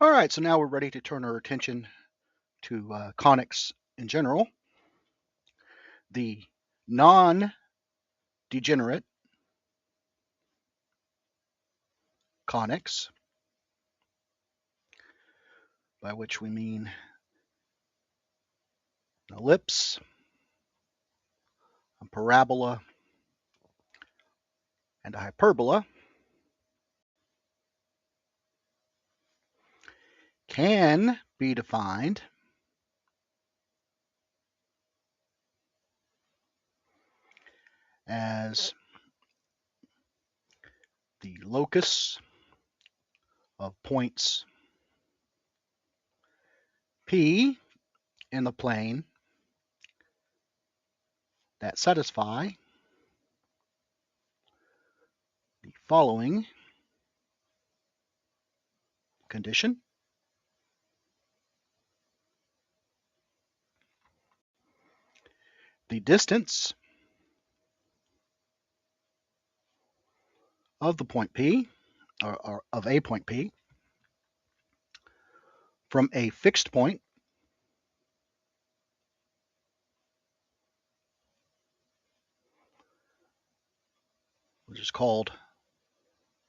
All right, so now we're ready to turn our attention to conics in general. The non-degenerate conics, by which we mean an ellipse, a parabola, and a hyperbola, can be defined as the locus of points P in the plane that satisfy the following condition. The distance of the point P, or of a point P, from a fixed point which is called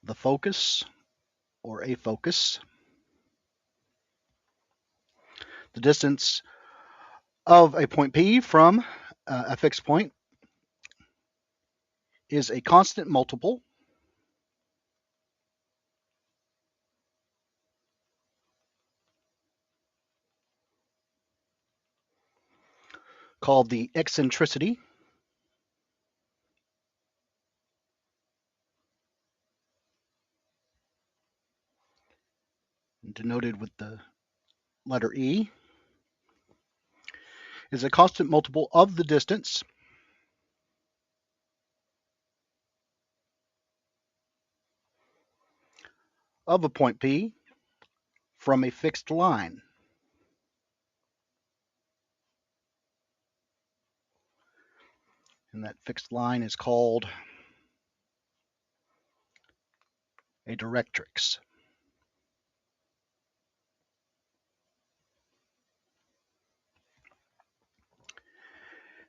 the focus or a focus. The distance of a point P from a fixed point is a constant multiple called the eccentricity denoted with the letter E, is a constant multiple of the distance of a point P from a fixed line. And that fixed line is called a directrix.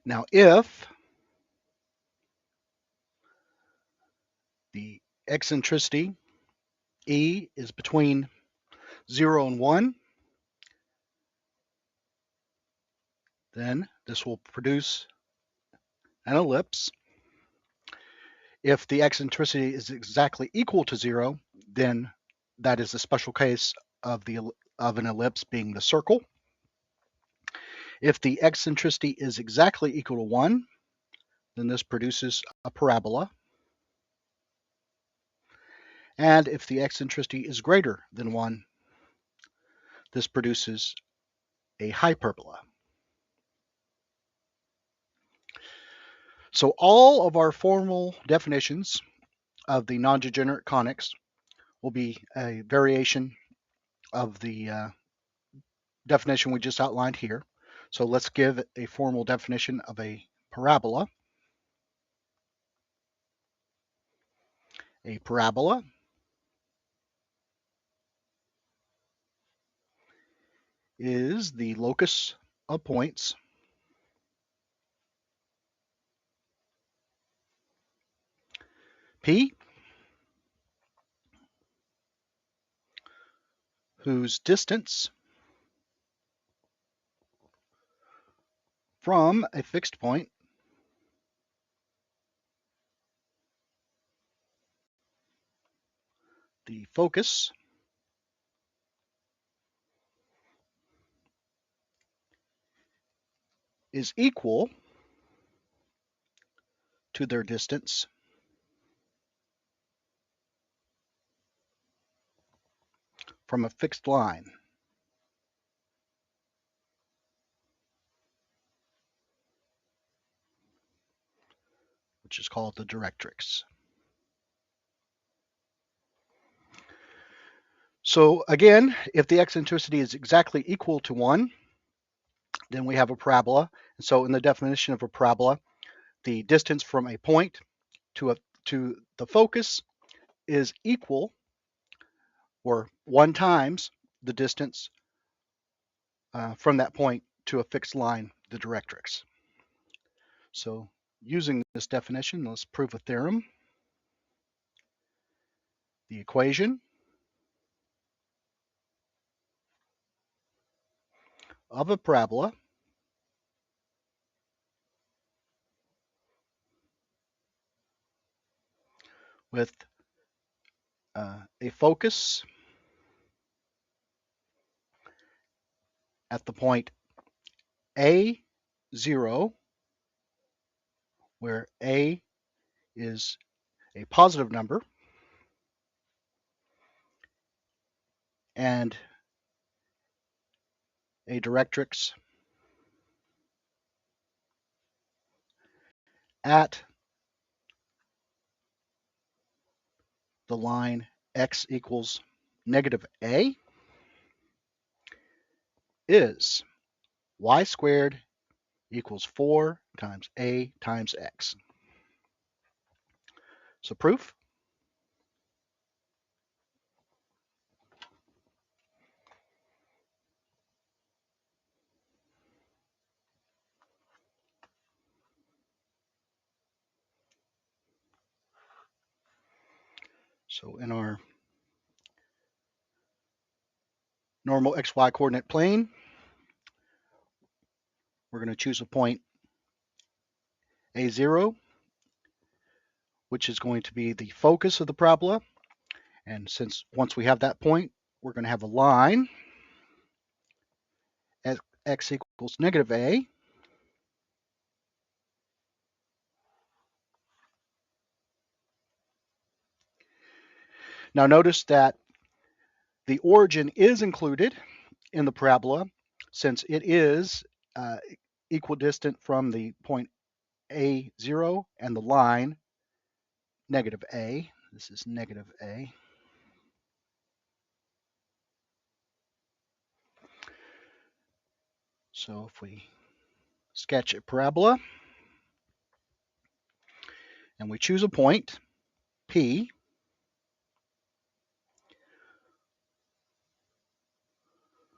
Now, if the eccentricity E is between 0 and 1, then this will produce an ellipse. If the eccentricity is exactly equal to 0, then that is a special case of an ellipse being the circle. If the eccentricity is exactly equal to 1, then this produces a parabola. And if the eccentricity is greater than 1, this produces a hyperbola. So all of our formal definitions of the non-degenerate conics will be a variation of the definition we just outlined here. So let's give a formal definition of a parabola. A parabola is the locus of points P whose distance from a fixed point the focus is equal to their distance from a fixed line. Which is called the directrix. So again, if the eccentricity is exactly equal to 1, then we have a parabola. And so in the definition of a parabola, the distance from a point to the focus is equal, or 1 times the distance from that point to a fixed line, the directrix. So using this definition, let's prove a theorem. The equation of a parabola with a focus at the point A0, where A is a positive number, and a directrix at the line x equals negative a, is y squared equals 4 times a times x. So proof. So in our normal xy coordinate plane, we're going to choose a point A0, which is going to be the focus of the parabola. And since once we have that point, we're going to have a line at x equals negative a. Now notice that the origin is included in the parabola since it is equidistant from the point A0 and the line negative a. This is negative a. So if we sketch a parabola and we choose a point P,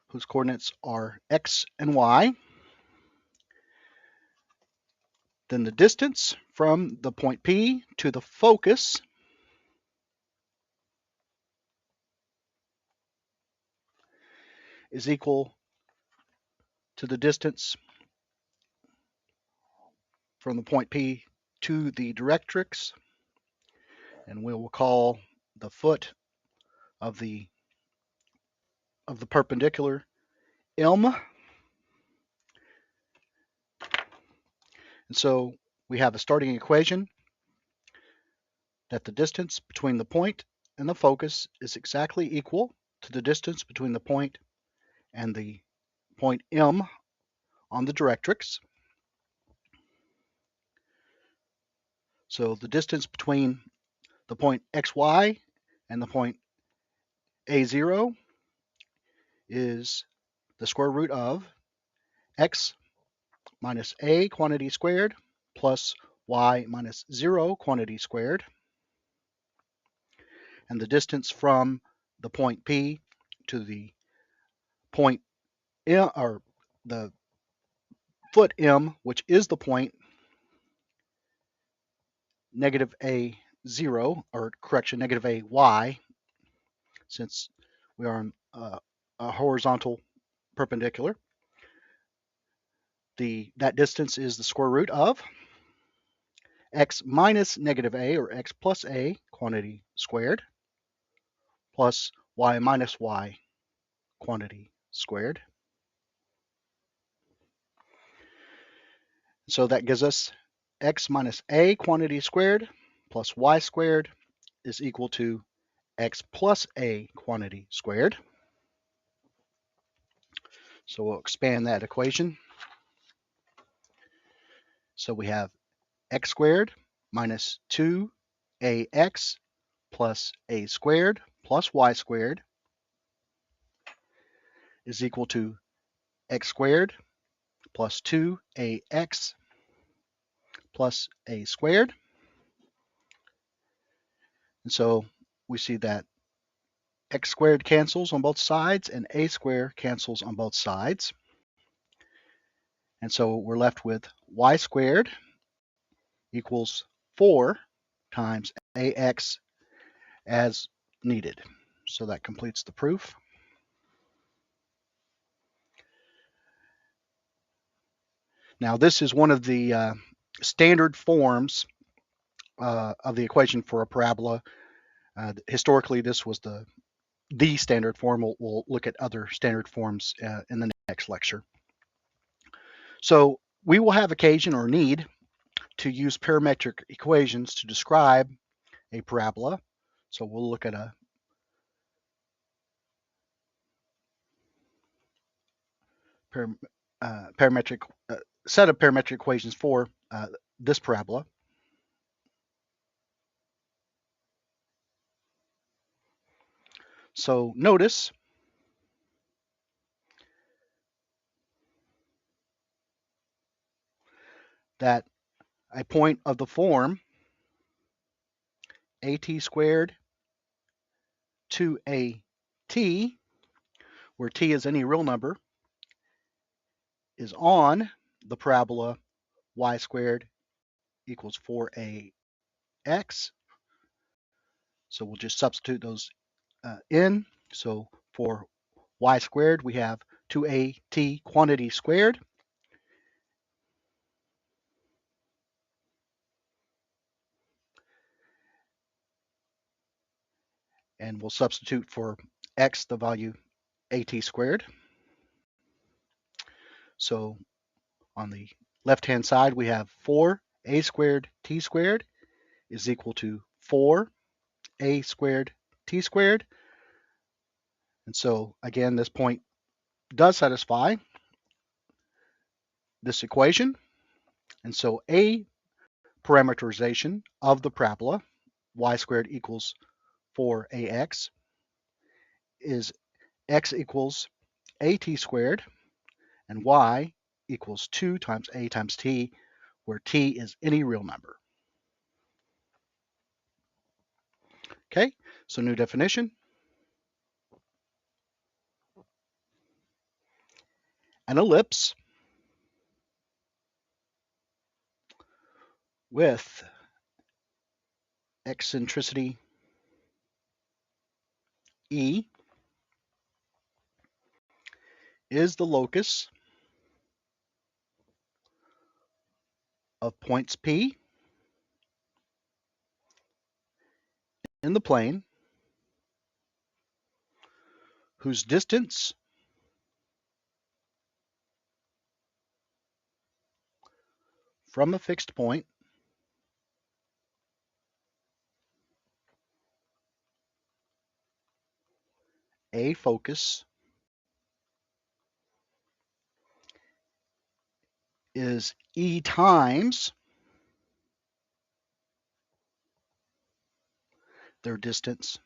whose coordinates are x and y, then the distance from the point P to the focus is equal to the distance from the point P to the directrix, and we will call the foot of the perpendicular M. And so we have a starting equation that the distance between the point and the focus is exactly equal to the distance between the point and the point M on the directrix. So the distance between the point xy and the point A0 is the square root of x minus a quantity squared plus y minus 0 quantity squared. And the distance from the point P to the point M, or the foot M, which is the point negative a0, or correction, negative a y, since we are on a horizontal perpendicular. That distance is the square root of x minus negative a, or x plus a quantity squared, plus y minus y quantity squared. So that gives us x minus a quantity squared plus y squared is equal to x plus a quantity squared. So we'll expand that equation. So we have x squared minus 2ax plus a squared plus y squared is equal to x squared plus 2ax plus a squared. And so we see that x squared cancels on both sides, and a squared cancels on both sides. And so we're left with y squared equals 4 times ax as needed. So that completes the proof. Now this is one of the standard forms of the equation for a parabola. Historically, this was the standard form. We'll look at other standard forms in the next lecture. So we will have occasion or need to use parametric equations to describe a parabola. So we'll look at a parametric set of parametric equations for this parabola. So notice that a point of the form at squared 2at, where t is any real number, is on the parabola y squared equals 4ax. So we'll just substitute those in. So for y squared, we have 2at quantity squared. And we'll substitute for x the value at squared. So on the left-hand side, we have 4a squared t squared is equal to 4a squared t squared. And so again, this point does satisfy this equation. And so a parameterization of the parabola y squared equals 4ax is x equals at squared and y equals 2 times a times t, where t is any real number. Okay, so new definition. An ellipse with eccentricity e is the locus of points P in the plane whose distance from a fixed point a focus is e times their distance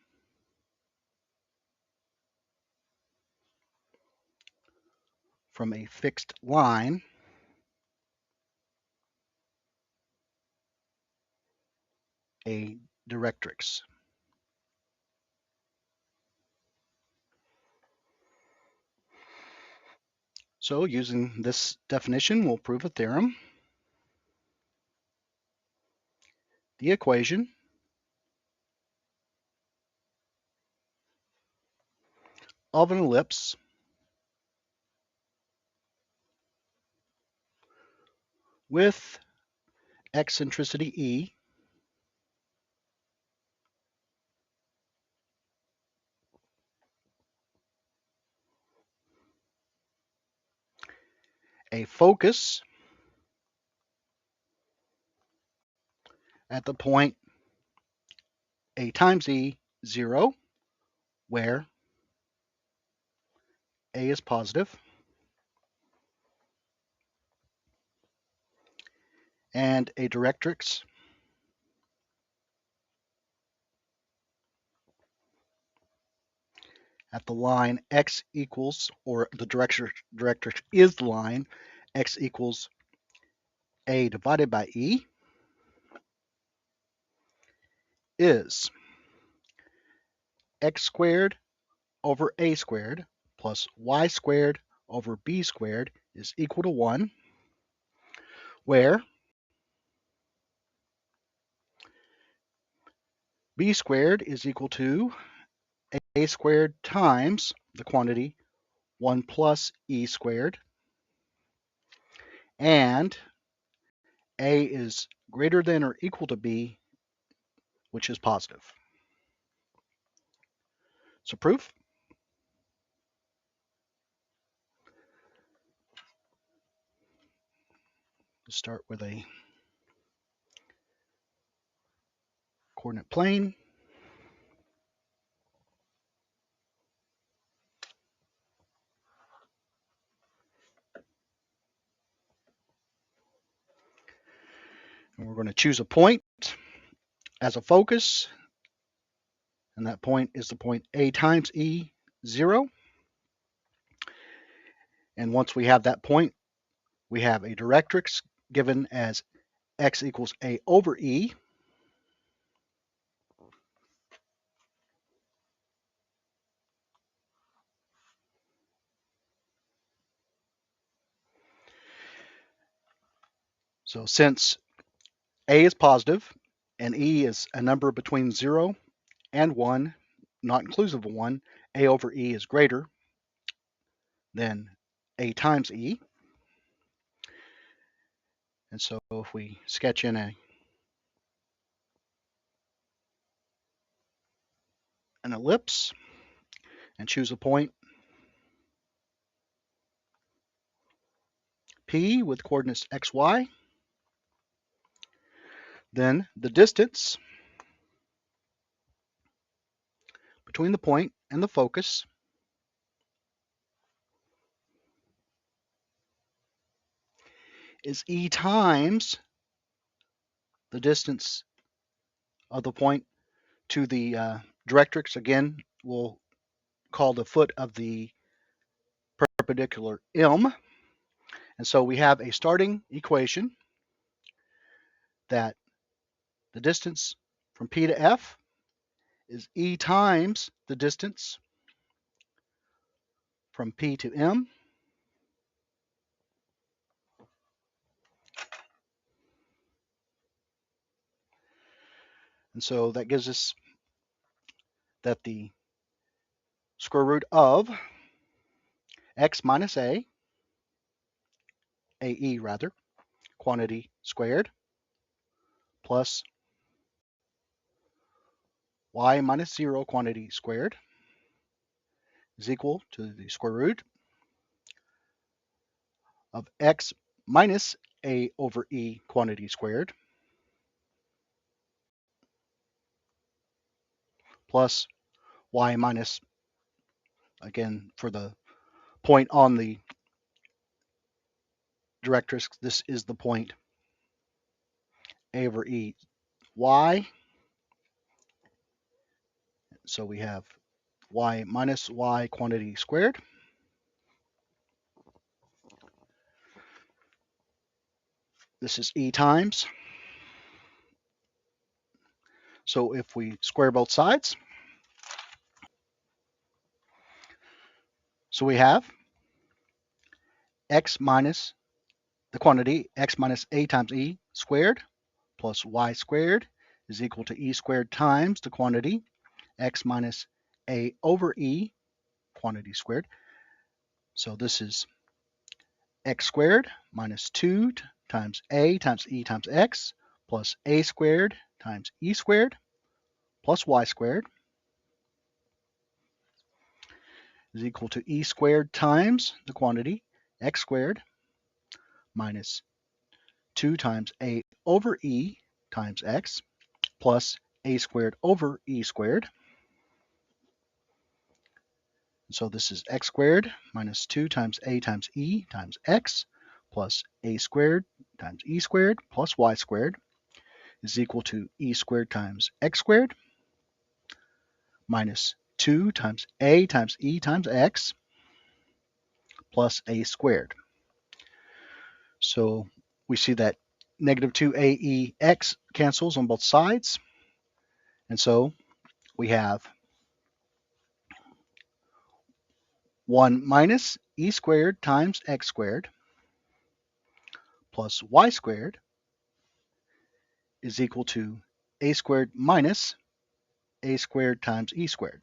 from a fixed line a directrix. So using this definition, we'll prove a theorem. The equation of an ellipse with eccentricity e a focus at the point a times e 0, where a is positive, and a directrix at the line x equals, or the directrix is the line x equals a divided by e, is x squared over a squared plus y squared over b squared is equal to 1, where b squared is equal to a squared times the quantity 1 plus e squared, and a is greater than or equal to b, which is positive. So proof. Let's start with a coordinate plane. And we're going to choose a point as a focus, and that point is the point a times e, 0. And once we have that point, we have a directrix given as x equals a over e. So since a is positive and e is a number between 0 and 1, not inclusive of 1, a over e is greater than a times e. And so if we sketch in an ellipse and choose a point P with coordinates x, y, then the distance between the point and the focus is e times the distance of the point to the directrix. Again, we'll call the foot of the perpendicular M. And so we have a starting equation that the distance from P to F is E times the distance from P to M. And so that gives us that the square root of x minus a, AE rather, quantity squared, plus y minus 0 quantity squared is equal to the square root of x minus a over e quantity squared plus y minus, again, for the point on the directrix, this is the point a over e y. So we have y minus y quantity squared. This is e times. So if we square both sides, so we have x minus the quantity x minus a times e squared plus y squared is equal to e squared times the quantity x minus a over e quantity squared. So this is x squared minus 2 times a times e times x plus a squared times e squared plus y squared is equal to e squared times the quantity x squared minus 2 times a over e times x plus a squared over e squared. So this is x squared minus 2 times a times e times x plus a squared times e squared plus y squared is equal to e squared times x squared minus 2 times a times e times x plus a squared. So we see that negative 2aex cancels on both sides. And so we have 1 minus e squared times x squared plus y squared is equal to a squared minus a squared times e squared.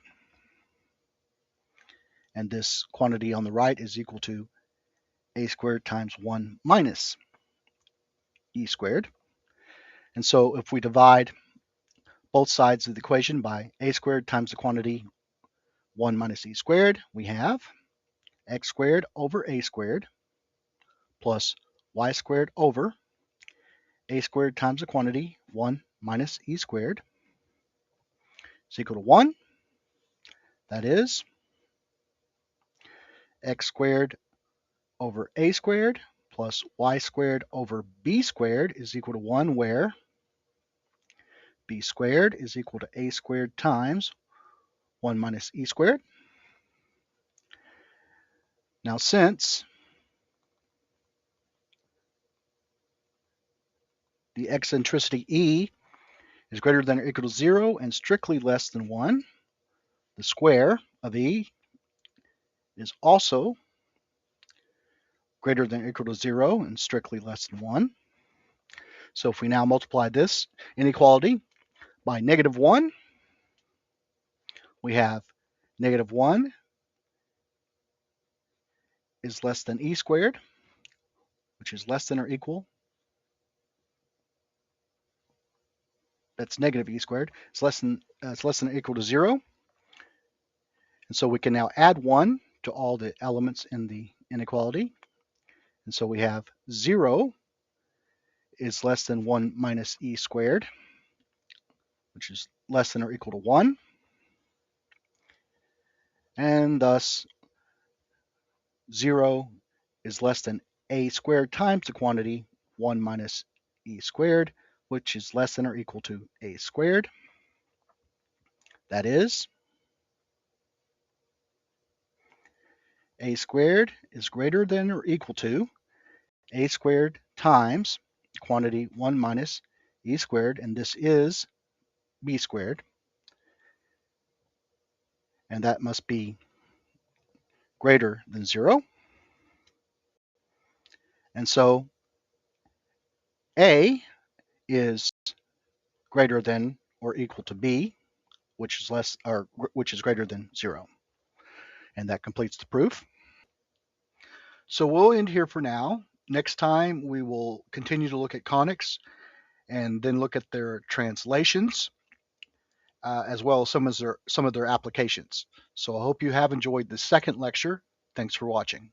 And this quantity on the right is equal to a squared times 1 minus e squared. And so if we divide both sides of the equation by a squared times the quantity 1 minus e squared, we have x squared over a squared plus y squared over a squared times the quantity 1 minus e squared is equal to 1. That is x squared over a squared plus y squared over b squared is equal to 1, where b squared is equal to a squared times 1 minus e squared. Now, since the eccentricity E is greater than or equal to 0 and strictly less than 1, the square of E is also greater than or equal to 0 and strictly less than 1. So if we now multiply this inequality by negative 1, we have negative 1 is less than E squared, which is less than or equal. That's negative E squared. It's less than or equal to 0. And so we can now add 1 to all the elements in the inequality. And so we have 0 is less than 1 minus e squared, which is less than or equal to 1. And thus 0 is less than a squared times the quantity 1 minus e squared, which is less than or equal to a squared. That is, a squared is greater than or equal to a squared times quantity 1 minus e squared, and this is b squared, and that must be greater than 0. And so a is greater than or equal to b, which is greater than 0. And that completes the proof. So we'll end here for now. Next time we will continue to look at conics and then look at their translations, as well as some of their applications. So I hope you have enjoyed the second lecture. Thanks for watching.